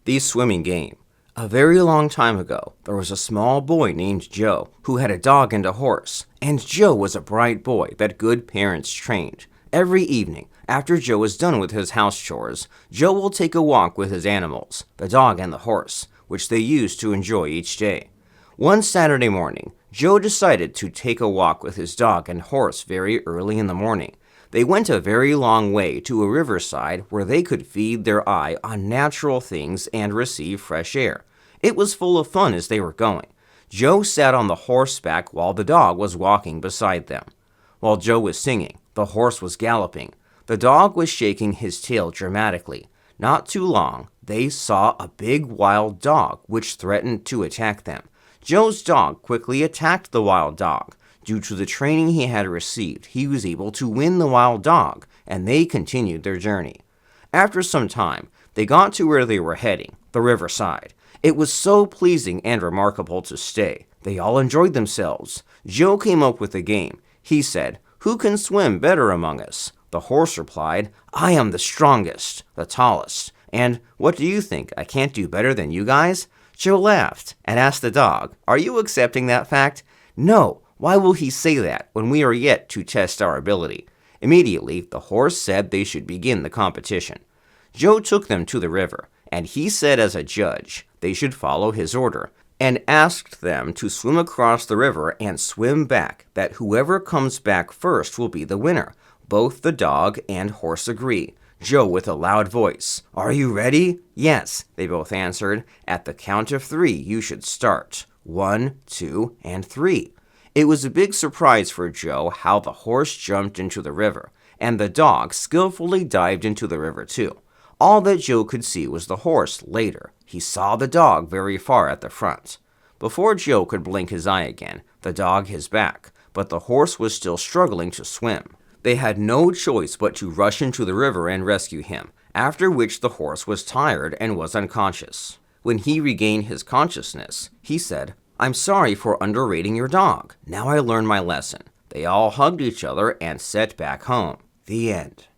The swimming game. A very long time ago, there was a small boy named Joe who had a dog and a horse, and Joe was a bright boy that good parents trained. Every evening, after Joe is done with his house chores, Joe will take a walk with his animals, the dog and the horse, which they use to enjoy each day. One Saturday morning, Joe decided to take a walk with his dog and horse very early in the morning. They went a very long way to a riverside where they could feed their eye on natural things and receive fresh air. It was full of fun as they were going. Joe sat on the horseback while the dog was walking beside them. While Joe was singing, the horse was galloping. The dog was shaking his tail dramatically. Not too long, they saw a big wild dog which threatened to attack them. Joe's dog quickly attacked the wild dog. Due to the training he had received, he was able to win the wild dog, and they continued their journey. After some time, they got to where they were heading, the riverside. It was so pleasing and remarkable to stay. They all enjoyed themselves. Joe came up with a game. He said, "Who can swim better among us?" The horse replied, "I am the strongest, the tallest. And what do you think? I can't do better than you guys?" Joe laughed and asked the dog, "Are you accepting that fact?" "No. Why will he say that when we are yet to test our ability?" Immediately, the horse said they should begin the competition. Joe took them to the river, and he said as a judge they should follow his order, and asked them to swim across the river and swim back, that whoever comes back first will be the winner. Both the dog and horse agree. Joe with a loud voice, "Are you ready?" "Yes," they both answered. "At the count of 3, you should start. 1, 2, and 3. It was a big surprise for Joe how the horse jumped into the river, and the dog skillfully dived into the river too. All that Joe could see was the horse later. He saw the dog very far at the front. Before Joe could blink his eye again, the dog his back, but the horse was still struggling to swim. They had no choice but to rush into the river and rescue him, after which the horse was tired and was unconscious. When he regained his consciousness, he said, "I'm sorry for underrating your dog. Now I learned my lesson." They all hugged each other and set back home. The end.